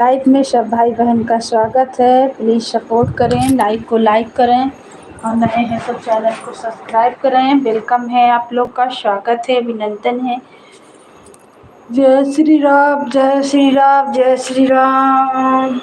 Live में सब भाई बहन का स्वागत है। प्लीज़ सपोर्ट करें, लाइक को लाइक करें और नए हैं तो चैनल को सब्सक्राइब करें। वेलकम है, आप लोग का स्वागत है, अभिनंदन है। जय श्री राम, जय श्री राम, जय श्री राम।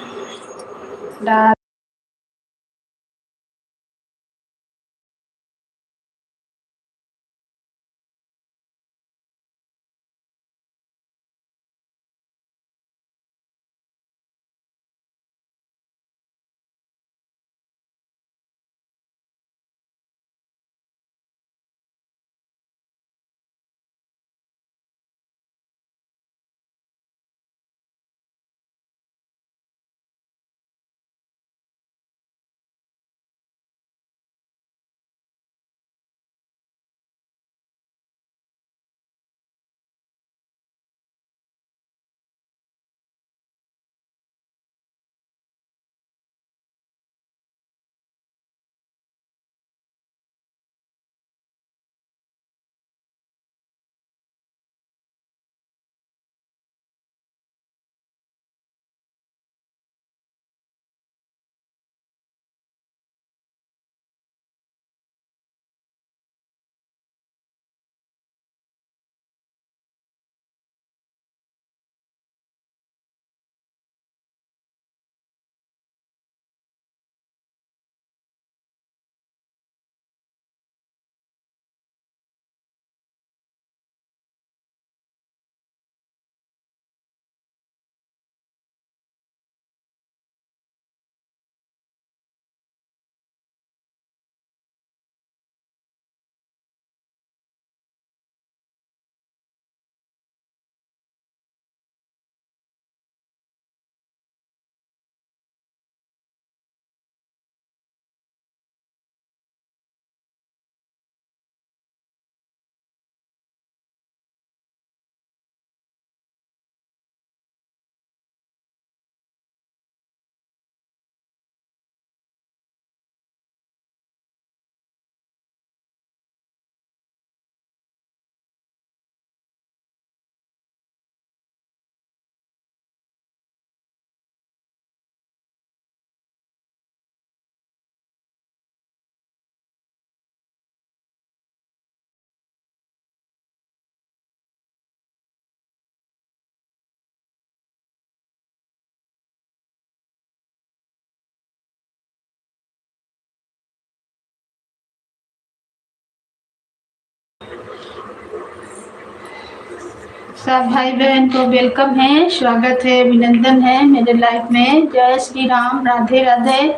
सब भाई बहन को वेलकम है, स्वागत है, अभिनंदन है मेरे लाइव में। जय श्री राम, राधे राधे।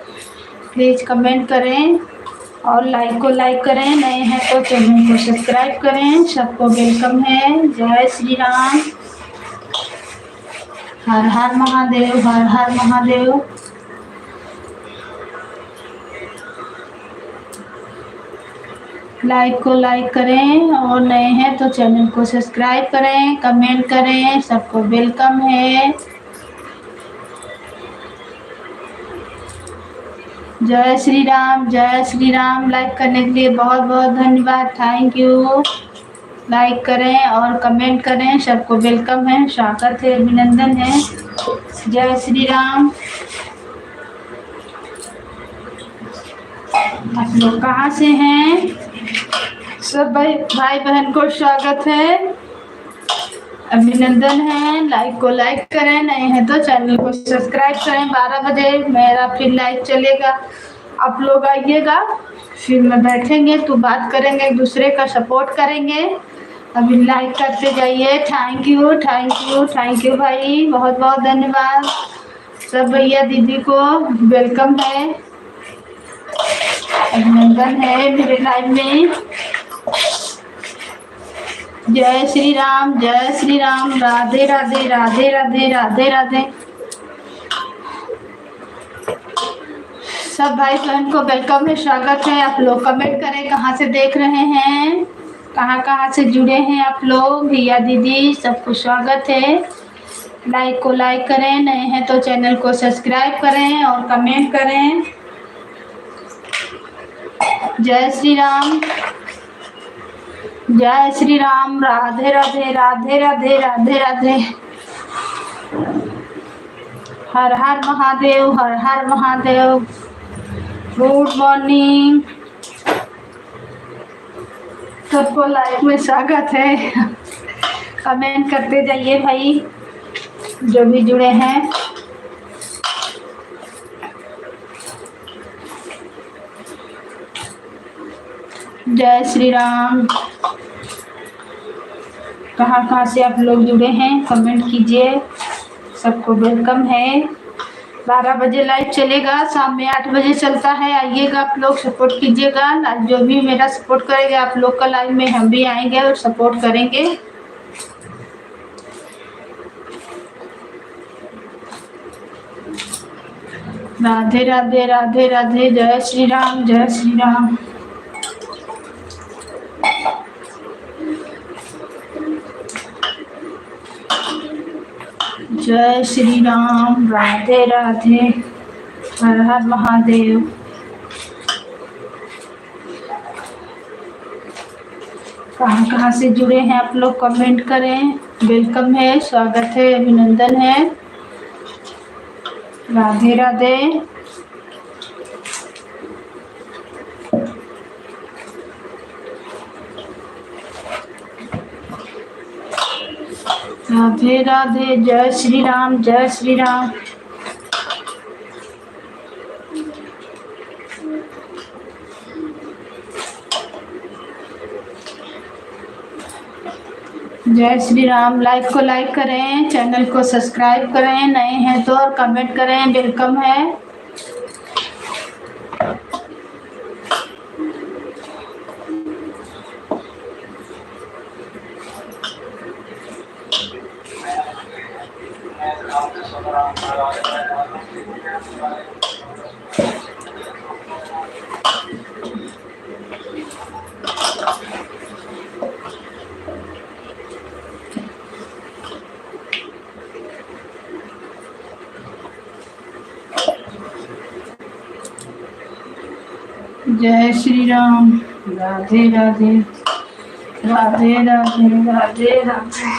प्लीज़ कमेंट करें और लाइक को लाइक करें, नए हैं तो चैनल को सब्सक्राइब करें। सबको वेलकम है। जय श्री राम। हर हर महादेव, हर हर महादेव। लाइक को लाइक करें और नए हैं तो चैनल को सब्सक्राइब करें, कमेंट करें। सबको वेलकम है। जय श्री राम, जय श्री राम। लाइक करने के लिए बहुत बहुत धन्यवाद, थैंक यू। लाइक करें और कमेंट करें। सबको वेलकम है, स्वागत है, अभिनंदन है। जय श्री राम। आप लोग कहाँ से हैं? सब भाई बहन को स्वागत है, अभिनंदन है। लाइक को लाइक करें, नए हैं तो चैनल को सब्सक्राइब करें। 12 बजे मेरा फिर लाइव चलेगा, आप लोग आइएगा, फिर मैं बैठेंगे तो बात करेंगे, एक दूसरे का सपोर्ट करेंगे। अभी लाइक करते जाइए। Thank you, thank you, thank you भाई, बहुत बहुत धन्यवाद। सब भैया दीदी को वेलकम है, अभिनंदन है मेरे लाइव में। जय श्री राम, जय श्री राम, राधे राधे, राधे राधे, राधे राधे। सब भाई बहन को वेलकम है, स्वागत है। आप लोग कमेंट करें कहाँ से देख रहे हैं, कहाँ कहाँ से जुड़े हैं आप लोग, भैया दीदी सबको स्वागत है। लाइक को लाइक करें, नए हैं तो चैनल को सब्सक्राइब करें और कमेंट करें। जय श्री राम, जय श्री राम, राधे राधे, राधे राधे, राधे राधे। हर हर महादेव, हर हर महादेव। गुड मॉर्निंग, सबको लाइव में स्वागत है। कमेंट करते जाइए भाई, जो भी जुड़े हैं। जय श्री राम। कहाँ कहाँ से आप लोग जुड़े हैं, कमेंट कीजिए। सबको वेलकम है। 12 बजे लाइव चलेगा, शाम में 8 बजे चलता है। आइएगा आप लोग, सपोर्ट कीजिएगा। जो भी मेरा सपोर्ट करेगा आप लोग का लाइव में, हम भी आएंगे और सपोर्ट करेंगे। राधे राधे, राधे राधे। जय श्री राम, जय श्री राम। जय श्री राम, राधे राधे, हर हर महादेव। कहाँ कहाँ से जुड़े हैं आप लोग, कमेंट करें। वेलकम है, स्वागत है, अभिनंदन है। राधे राधे। राधे राधे, जय श्री राम, जय श्री राम। जय श्री राम। लाइव को लाइक करें, चैनल को सब्सक्राइब करें, नए हैं तो, और कमेंट करें। वेलकम है। जय श्री राम, राधे राधे, राधे राधे, राधे राधे।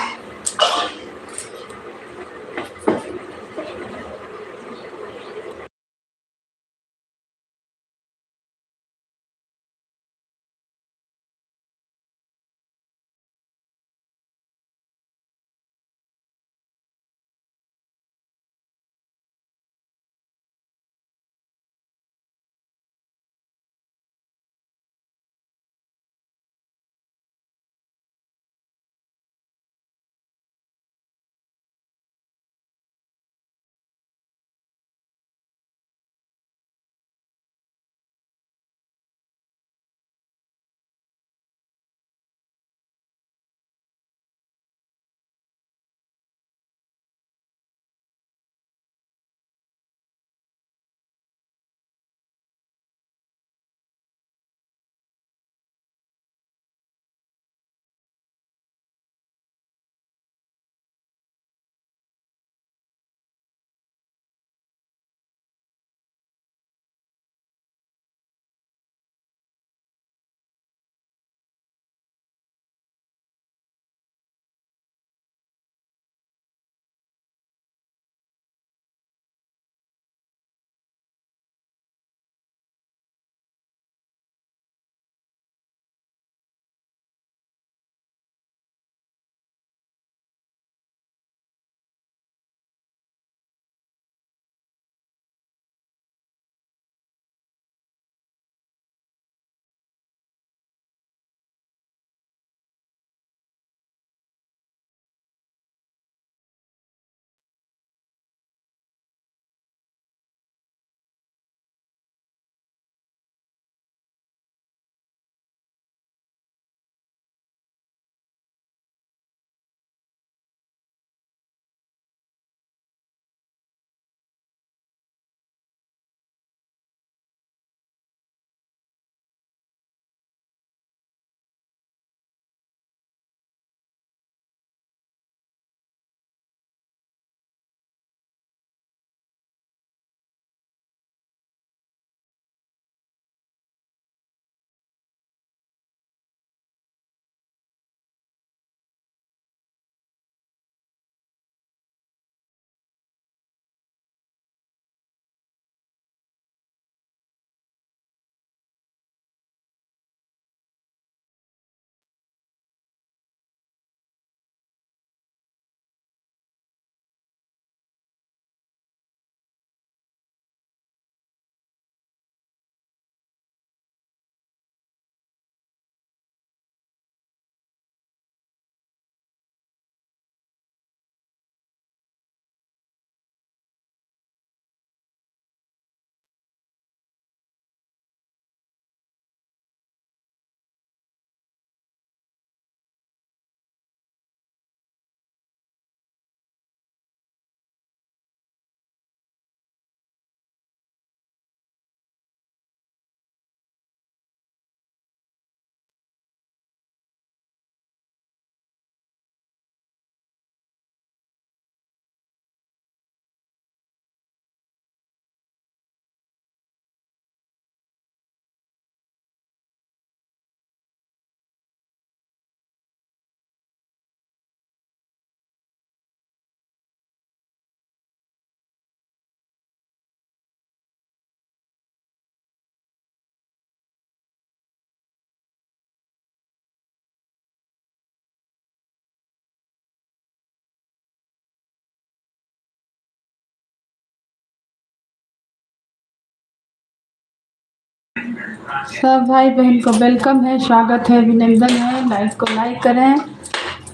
सब भाई बहन को वेलकम है, स्वागत है, अभिनंदन है। लाइक को लाइक करें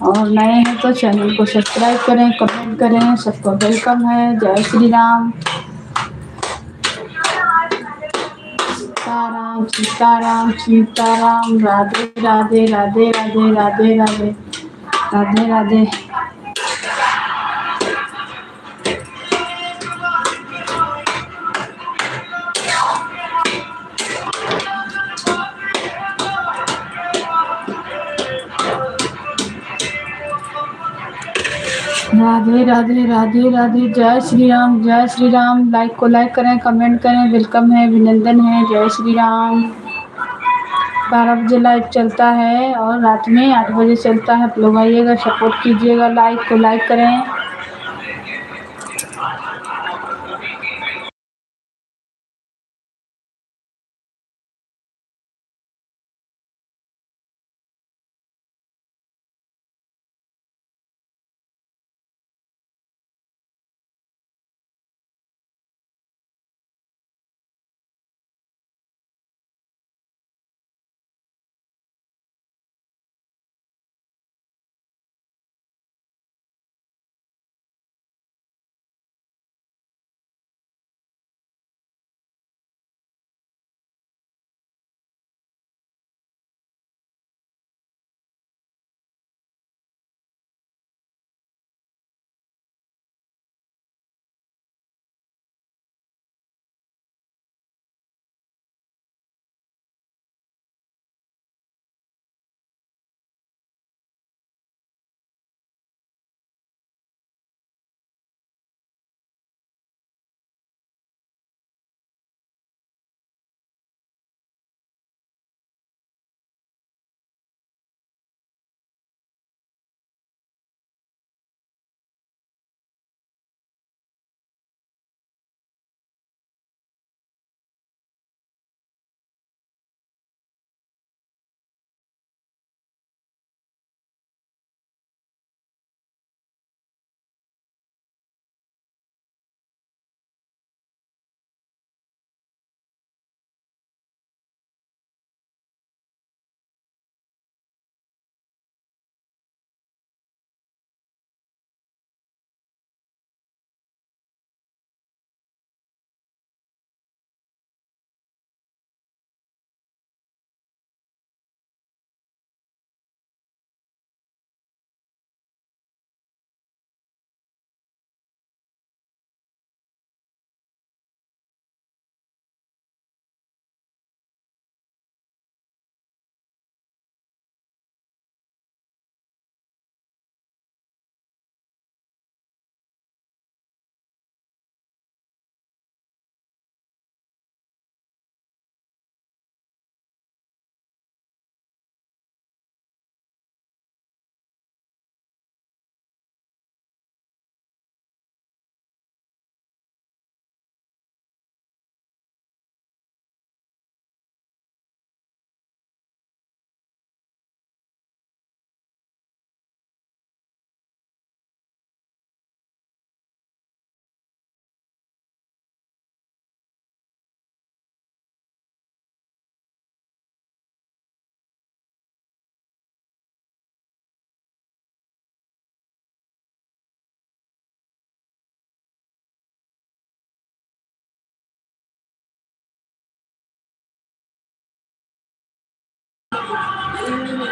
और नए हैं तो चैनल को सब्सक्राइब करें, कमेंट करें। सबको वेलकम है। जय श्री राम। सीताराम सीताराम सीताराम। राधे राधे राधे राधे राधे राधे राधे राधे। राधे राधे राधे राधे। जय श्री राम जय श्री राम। लाइक को लाइक करें, कमेंट करें। वेलकम है, अभिनंदन है। जय श्री राम। 12 बजे लाइव चलता है और रात में 8 बजे चलता है। आप लोग आइएगा, सपोर्ट कीजिएगा। लाइक को लाइक करें।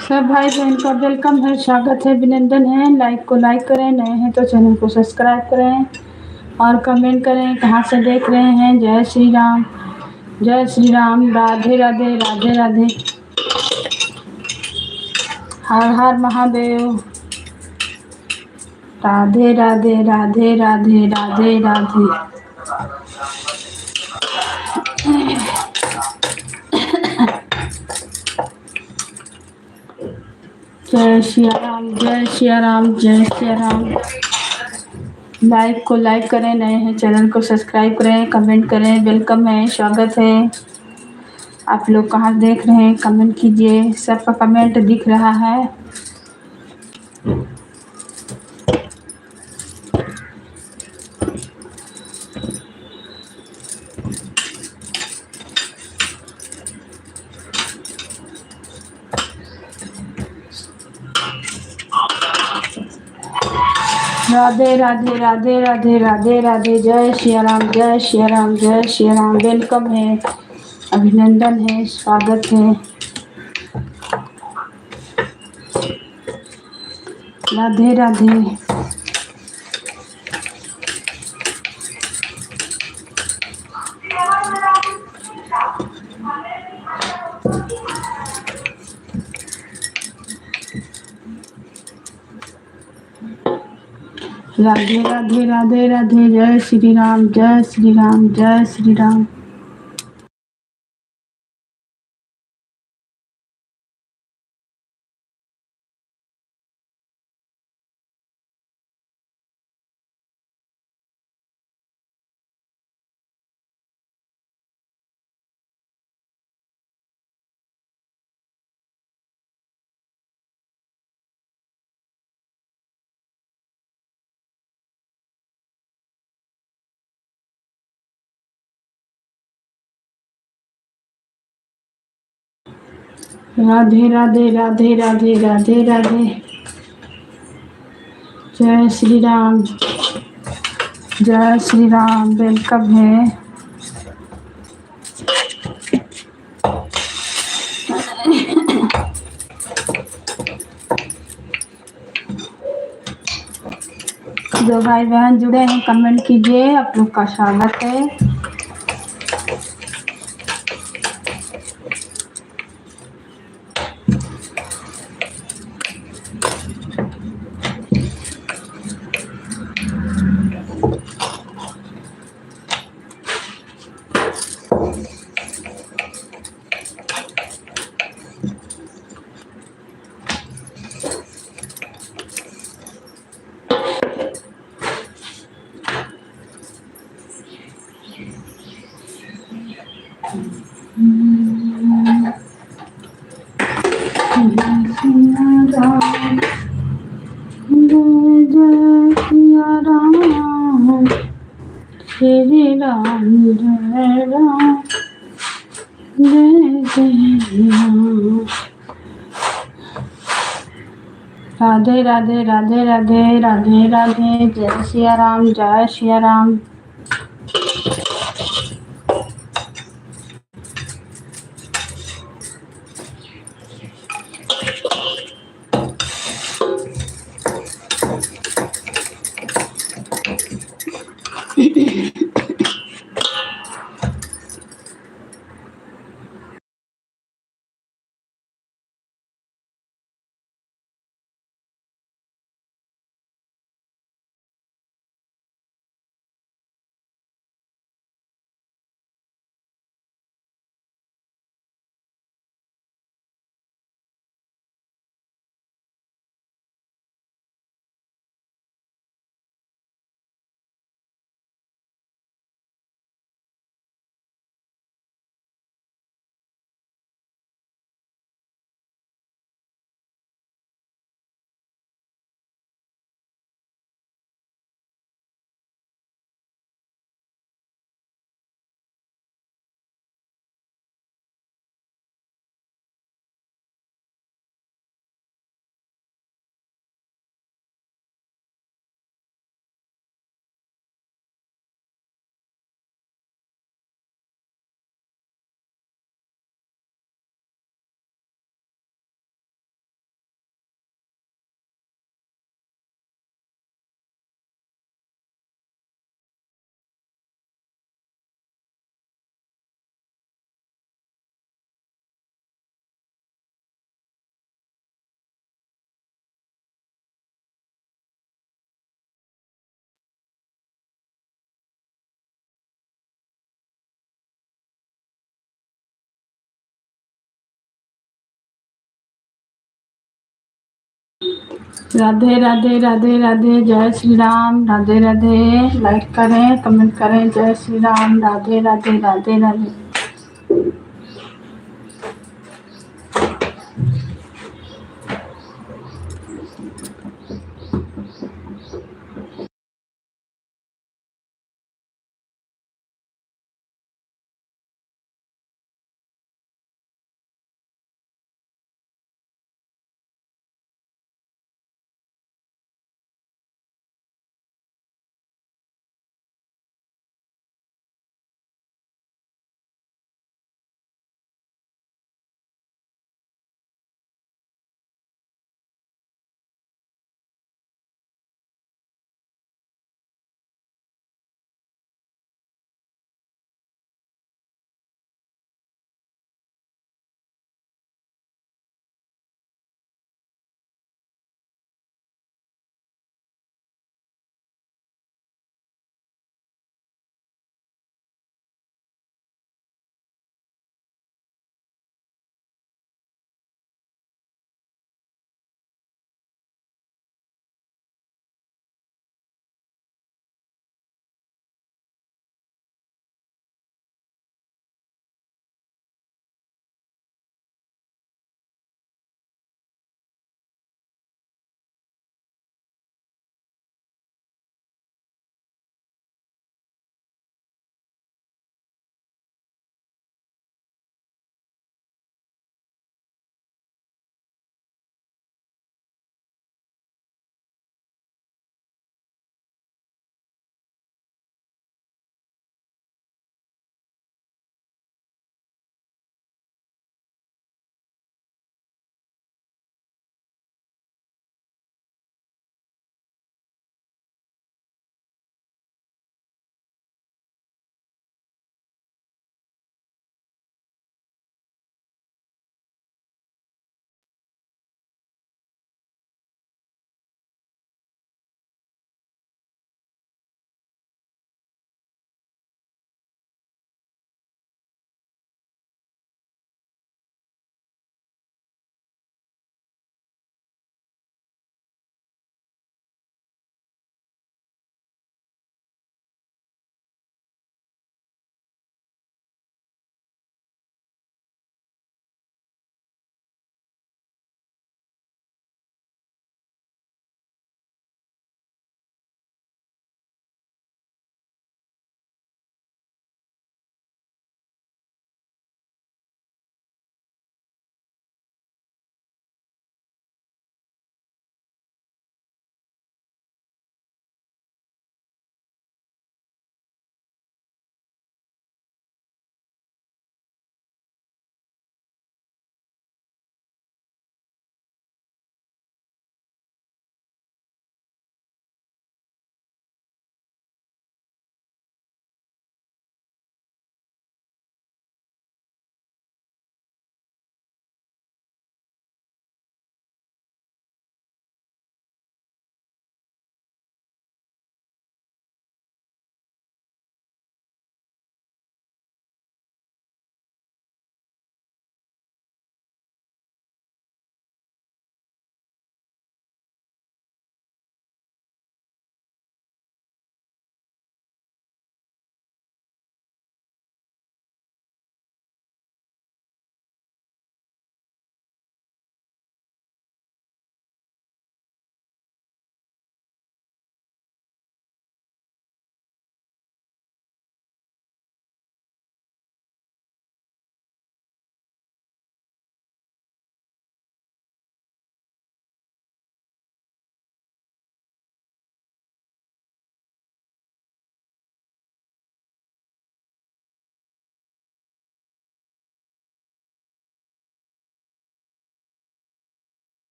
सब भाई बहन का वेलकम है, स्वागत है, अभिनंदन है। लाइक को लाइक करें, नए हैं तो चैनल को सब्सक्राइब करें और कमेंट करें कहाँ से देख रहे हैं। जय श्री राम जय श्री राम। राधे राधे राधे राधे। हर हर महादेव। राधे राधे राधे राधे राधे राधे। जय सिया राम जय सिया राम जय सिया राम। लाइक को लाइक करें, नए हैं चैनल को सब्सक्राइब करें, कमेंट करें। वेलकम है, स्वागत है। आप लोग कहाँ देख रहे हैं, कमेंट कीजिए। सबका कमेंट दिख रहा है। राधे राधे राधे राधे राधे राधे। जय श्री राम, जय श्री राम, जय श्री राम। वेलकम है, अभिनंदन है, स्वागत है। राधे राधे। राधे राधे राधे राधे। जय श्री राम, जय श्री राम, जय श्री राम। राधे राधे राधे राधे राधे राधे। जय श्री राम, जय श्री राम। वेलकम है। जो भाई बहन जुड़े हैं कमेंट कीजिए, आप लोग का स्वागत है। राम, जय जय सिया राम, श्री राम, जय राम, जय जय राम। राधे राधे राधे राधे राधे राधे। जय सिया राम, जय सिया राम। राधे राधे राधे राधे। जय श्री राम, राधे राधे। लाइक करें, कमेंट करें। जय श्री राम, राधे राधे राधे राधे।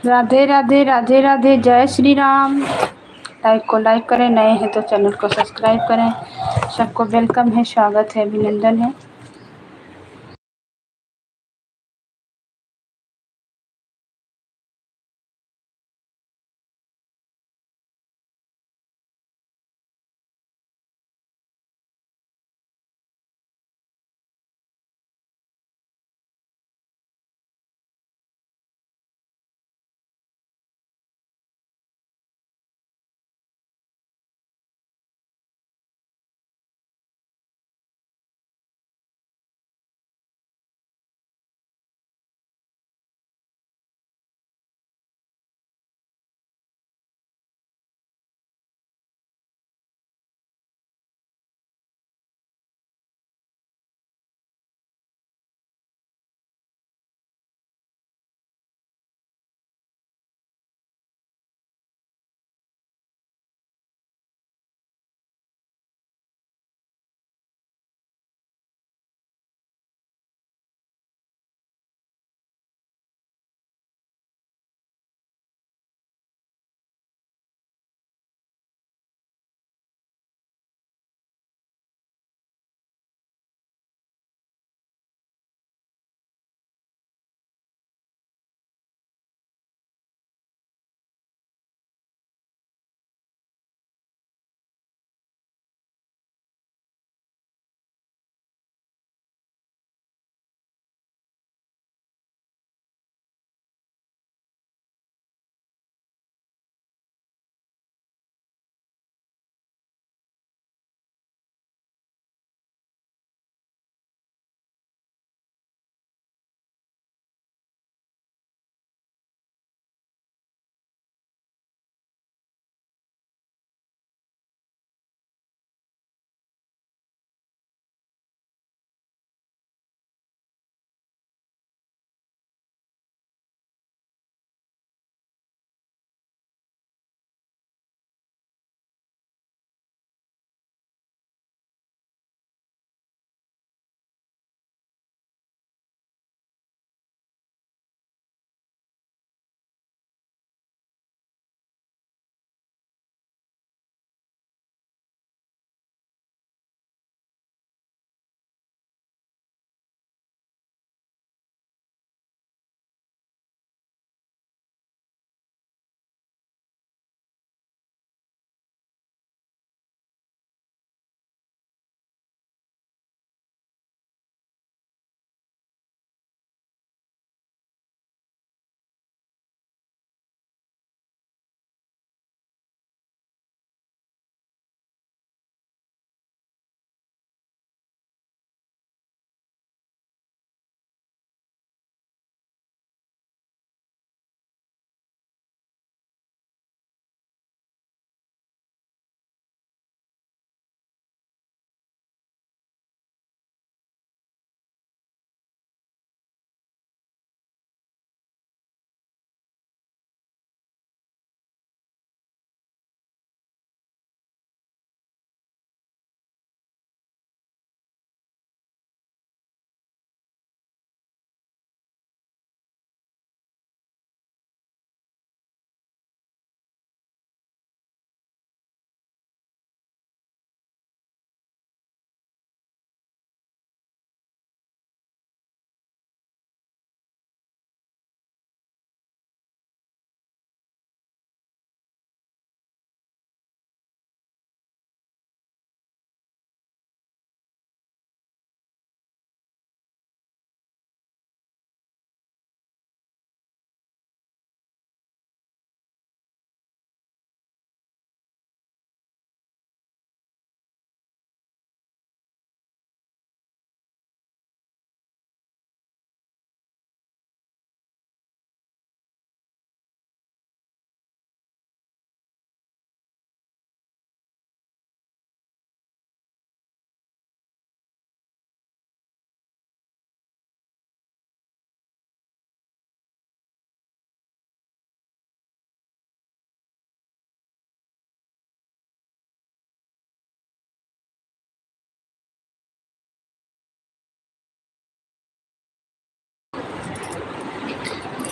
राधे राधे राधे राधे, जय श्री राम। लाइक को लाइक करें, नए हैं तो चैनल को सब्सक्राइब करें। सबको वेलकम है, स्वागत है, अभिनंदन है।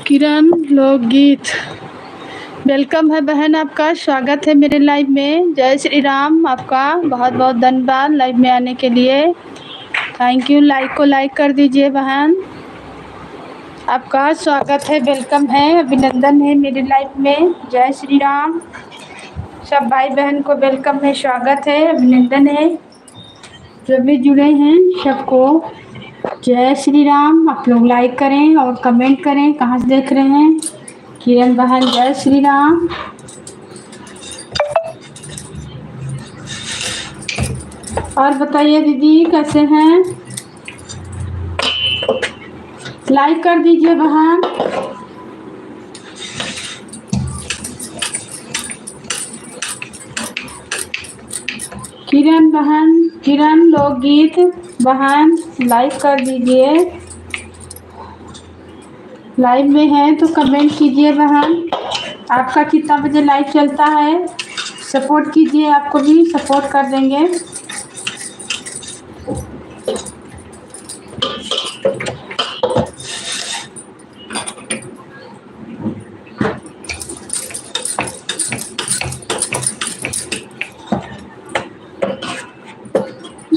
किरण लोकगीत। वेलकम है बहन, आपका स्वागत है मेरे लाइव में। जय श्री राम। आपका बहुत बहुत धन्यवाद लाइव में आने के लिए। Thank you. लाइक को लाइक कर दीजिए बहन। आपका स्वागत है, वेलकम है, अभिनंदन है मेरे लाइव में। जय श्री राम। सब भाई बहन को वेलकम है, स्वागत है, अभिनंदन है। जो भी जुड़े हैं सबको जय श्री राम। आप लोग लाइक करें और कमेंट करें कहाँ से देख रहे हैं। किरण बहन जय श्री राम। और बताइए दीदी कैसे हैं। लाइक कर दीजिए बहन। किरण बहन, किरण लोकगीत बहन लाइक कर दीजिए। लाइव में है तो कमेंट कीजिए बहन। आपका कितना बजे लाइव चलता है, सपोर्ट कीजिए, आपको भी सपोर्ट कर देंगे।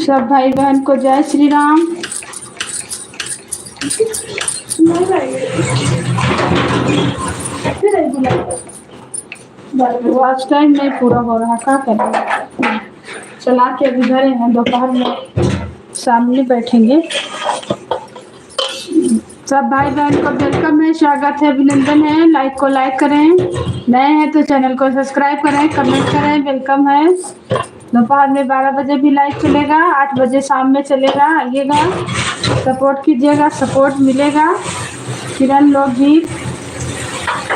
सब भाई बहन को जय श्री राम। आज टाइम नहीं पूरा हो रहा, क्या करें। चला के अभी घरे हैं, दोपहर में सामने बैठेंगे। सब भाई बहन को वेलकम है, स्वागत है, अभिनंदन है। लाइक को लाइक करें, नए हैं तो चैनल को सब्सक्राइब करें, कमेंट करें, वेलकम है। दोपहर में 12 बजे भी लाइव चलेगा, 8 बजे शाम में चलेगा, आइएगा, सपोर्ट कीजिएगा, सपोर्ट मिलेगा। किरण लोकगीत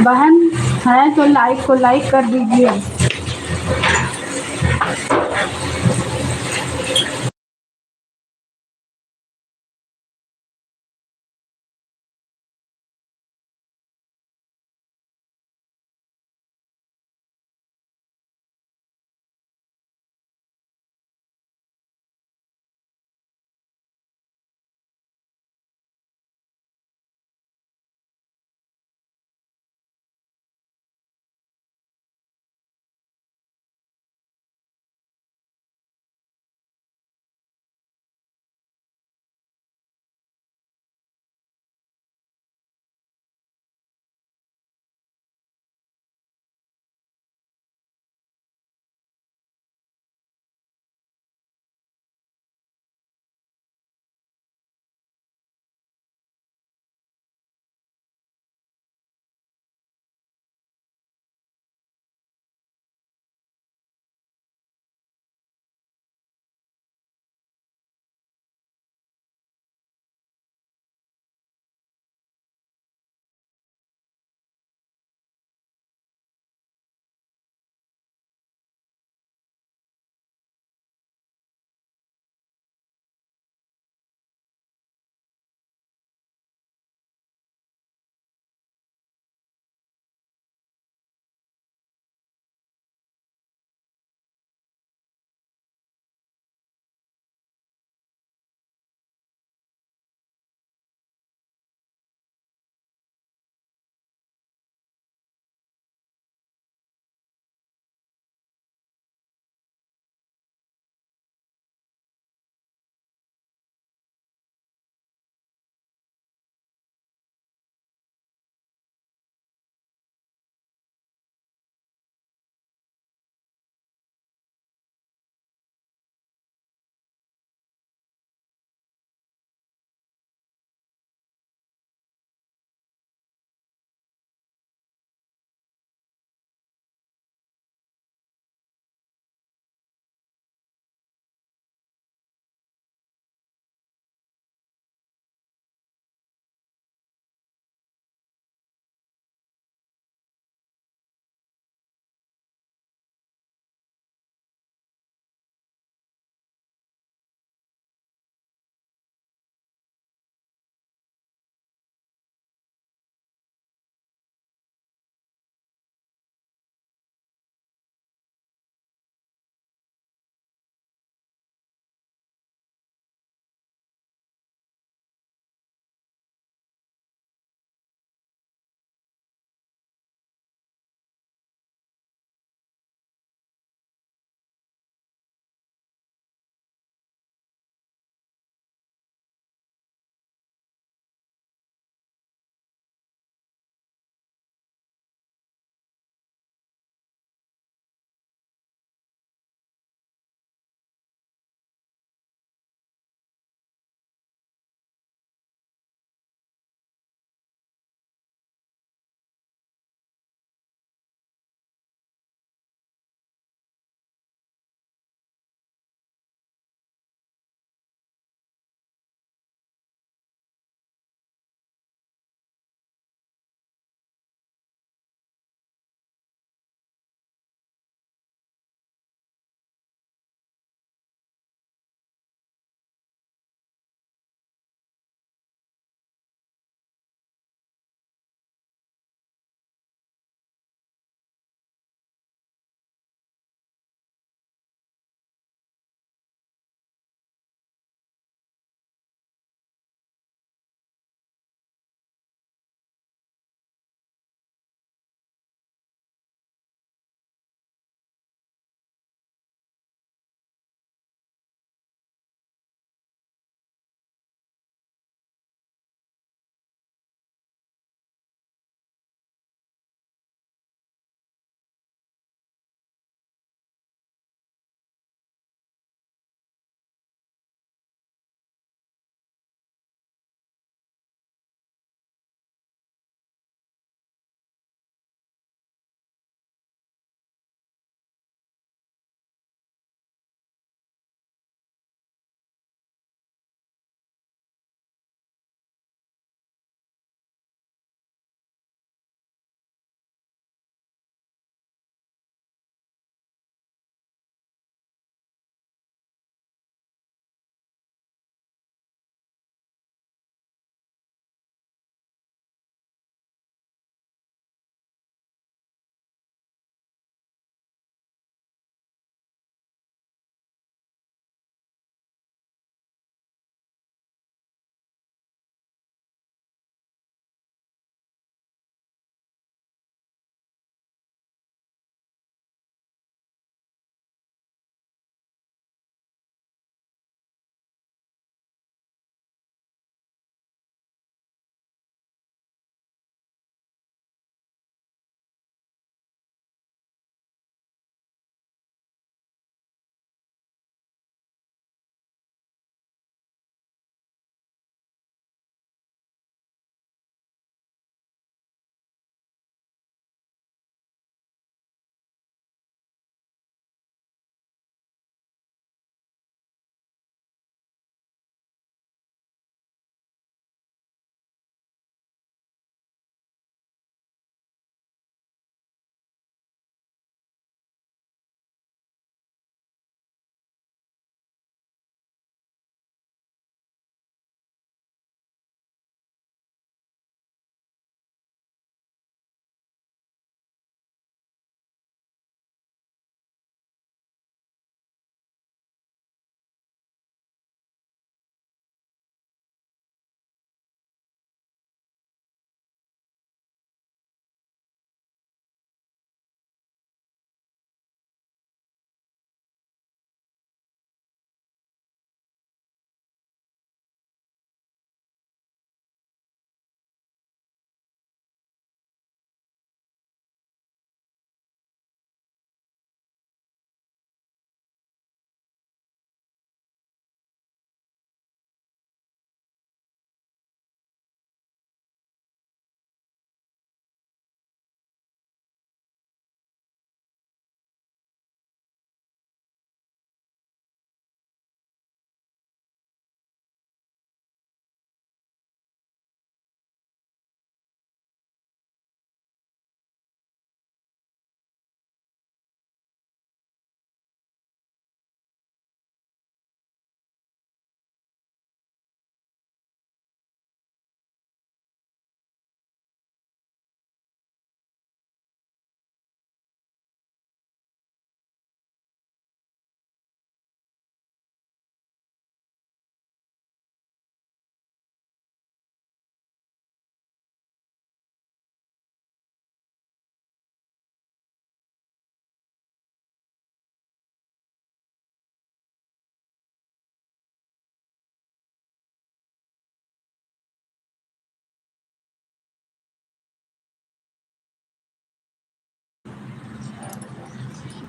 बहन है तो लाइक को लाइक कर दीजिए।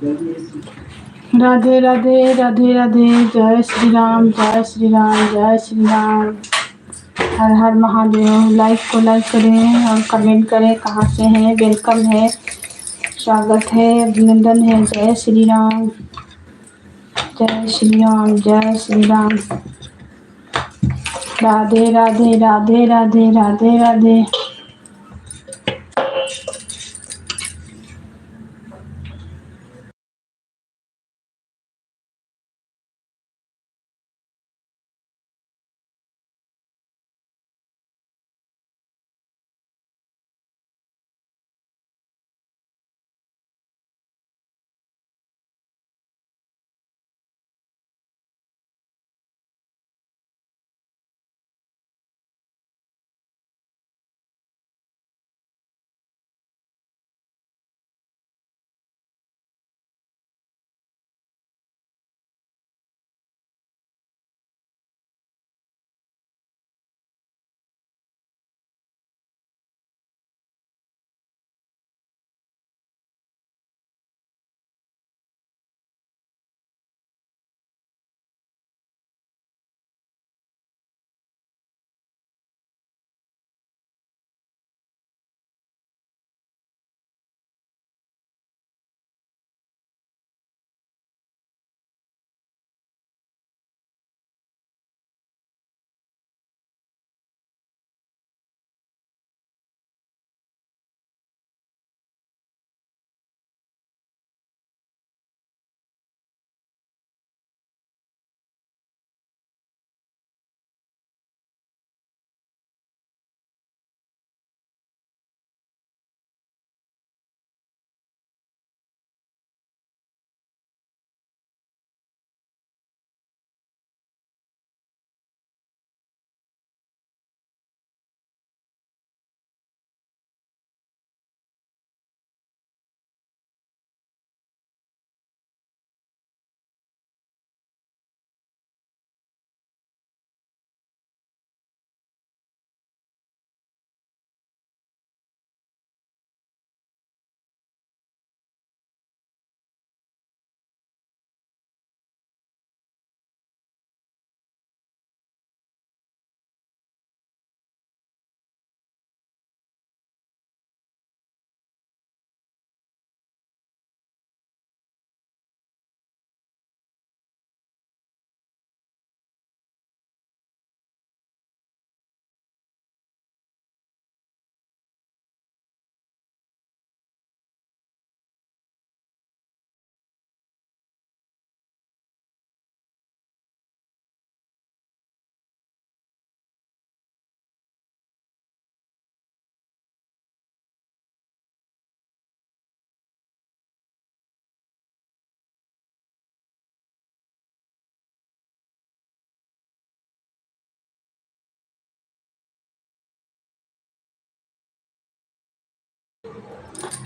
राधे राधे राधे राधे। जय श्री राम, जय श्री राम, जय श्री राम। हर हर महादेव। लाइक करें और कमेंट करें, कहाँ से हैं, वेलकम है, स्वागत है, अभिनंदन है। जय श्री राम, जय श्री राम, जय श्री राम। राधे राधे राधे राधे राधे राधे।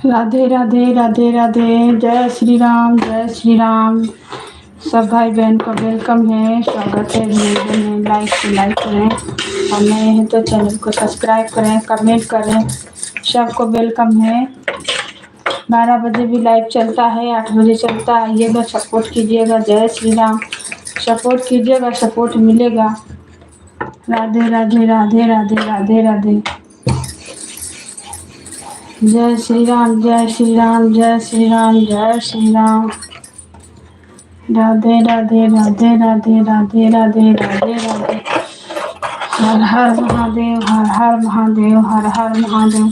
राधे राधे राधे राधे। जय श्री राम, जय श्री राम। सब भाई बहन को वेलकम है, स्वागत है, अभिनंदन है। लाइक करें और नए हैं तो चैनल को सब्सक्राइब करें, कमेंट करें। सबको वेलकम है। 12 बजे भी लाइव चलता है, 8 बजे चलता है। आइएगा, सपोर्ट कीजिएगा। जय श्री राम। सपोर्ट कीजिएगा, सपोर्ट मिलेगा। राधे राधे राधे राधे राधे राधे। जय श्री राम, जय श्री राम, जय श्री राम, जय श्री राम। राधे राधे राधे राधे राधे राधे राधे राधे। हर हर महादेव, हर हर महादेव, हर हर महादेव।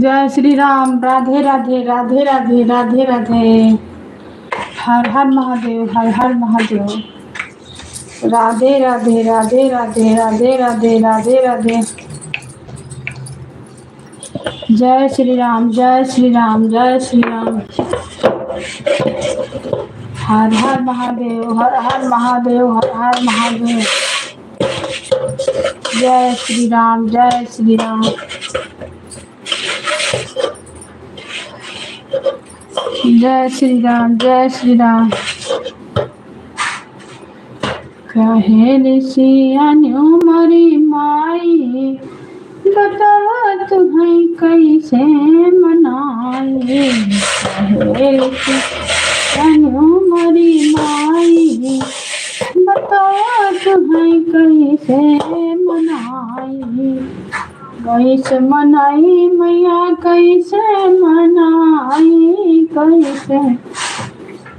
जय श्री राम। राधे राधे राधे राधे राधे राधे। हर हर महादेव, हर हर महादेव। राधे राधे राधे राधे राधे राधे राधे राधे। जय श्री राम, जय श्री राम, जय श्री राम। हर हर महादेव, हर हर महादेव, हर हर महादेव। जय श्री राम, जय श्री राम। जय श्री राम, जय श्री राम। कहे ऋषियान्यो मरी माई, बतावा तुम्हें कैसे मनाए। कहे ऋषियान्यो मरी माई, बतावा तुम्हें कैसे मनाए। कैसे मनाई मैया, कैसे मनाई, कैसे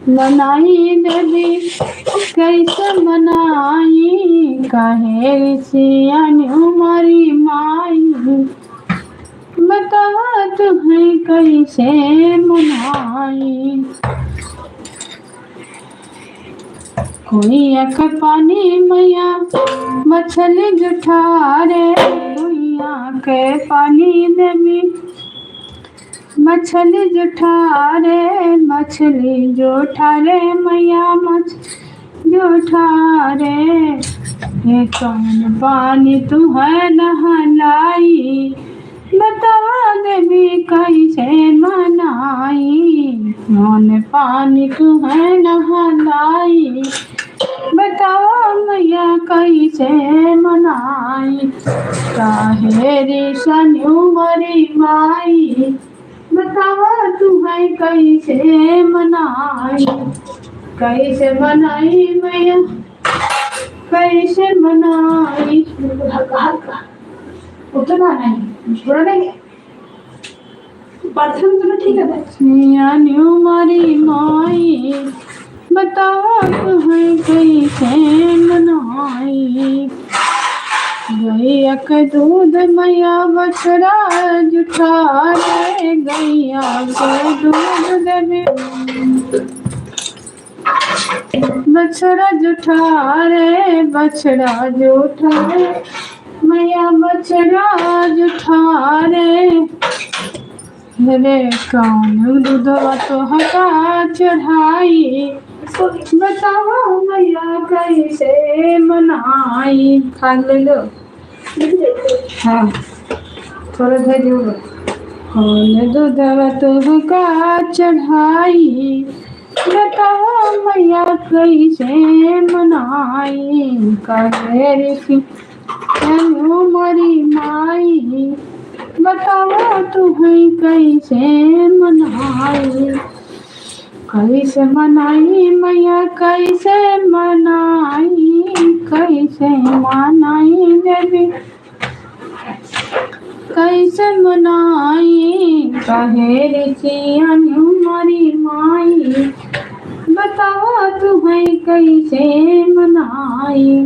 मनाई देवी, कैसे मनाई। कहे ऋषियान्यो मरी माई, बतावा तुम्हें कैसे मनाई। कुइया के पानी मैया मछली जुठारे, कुइया के पानी देवी मछली जुठारे। मछली जुठारे मैया मछली जुठारे। ये कौन पानी तू है नहलाई, बतावा देवी कैसे मनाई। कौन पानी तू है नहलाई, बतावा मैया कैसे मनाई। काहे ऋषियान्यो मरी माई, बतावा तुम्हें कैसे मनाई। कैसे मनाई मैया, कैसे मनाई। उतना नहीं, थोड़ा नहीं, प्रथम तो ठीक है। ऋषियान्यो मरी माई, बतावा तुम्हें कैसे मनाई। गैया के दूध मैया बछड़ा जुठारे, गैया के दूध देवी बछड़ा जुठारे। बछड़ा जुठारे मैया बछड़ा जुठारे। रे कौन दूधवा तो हका चढ़ाई, बतावा मैया कैसे मनाई। खा ले लो, हाँ थोड़ा दे दो। कौन दूधवा तो हका चढ़ाई, बतावा मैया कैसे मनाई। कहे ऋषियान्यो मरी माई, बतावा तुम्हें कैसे मनाई। कैसे मनाई मैया, कैसे मनाई, कैसे मनाई देवी, कैसे मनाई। कहे ऋषियान्यो मरी माई, बतावा तुम्हें कैसे मनाई।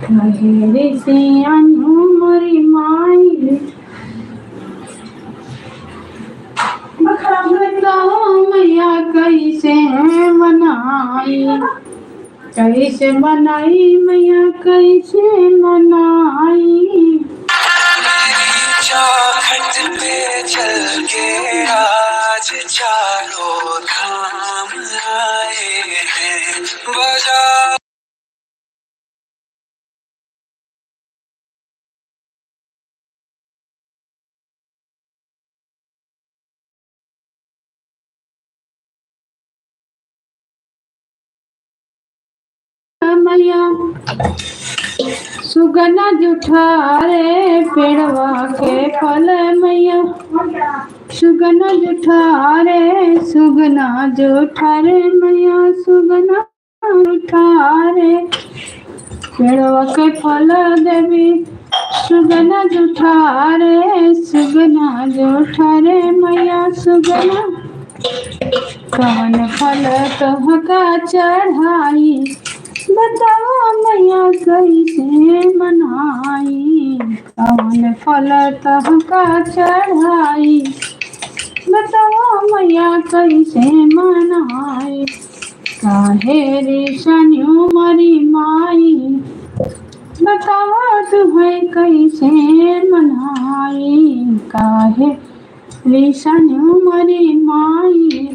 कहे ऋषियान्यो मरी माई, बतावा मैया कैसे मनाई। कैसे मनाई मैया, कैसे मनाई। चौखट पे चल के आज चारों धाम आए हैं। बजा मैया सुगना जुठारे, पेड़वा के फल मैया सुगना जुठारे। सुगना जुठारे मैया सुगना जुठारे। पेड़वा के फल देवी सुगना जुठारे। सुगना जुठारे मैया सुगना। कौन फल तोहका चढ़ाई, बतावा मैया कैसे मनाई, कौन फल तहका चढ़ाई, बतावा मैया कैसे मनाई, काहे रे शनियो मरी माई, बतावा तुम्हें कैसे मनाई, काहे रे शनियो मरी माई,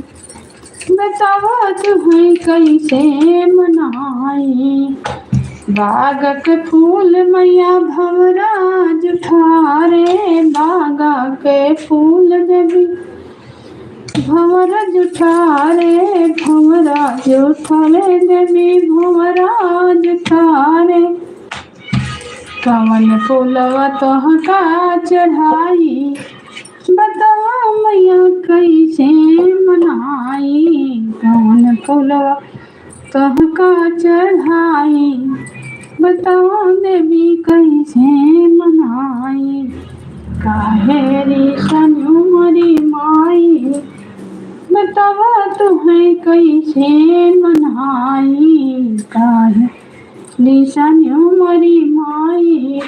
बतावा तुम्हें कैसे मनाई, बाग के फूल मैया भवराज ठारे, बागा के फूल देवी भवराज ठारे, भवराज ठारे देवी भवराज ठारे, कवन फूलवा तोहका चढ़ाई, बतावा मैया कैसे मनाई, कवन फूलवा तोहका चढ़ाई, बतावा देवी कैसे मनाई, काहे रे शनियो मरी माई, बतावा तुम्हें कैसे मनाई, काहे रे शनियो मरी माई,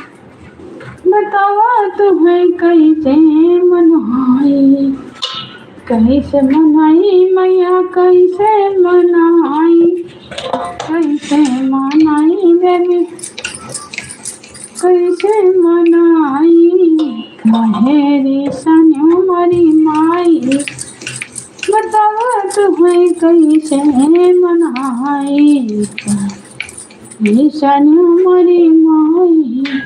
बतावा तुम्हें कैसे मनाई, कैसे मनाई मैया कैसे मनाई, कैसे मनाई देवी कैसे मनाई, काहे रे शनियो मरी माई, बतावा तुम्हें कैसे मनाई, काहे शनियो मरी माई।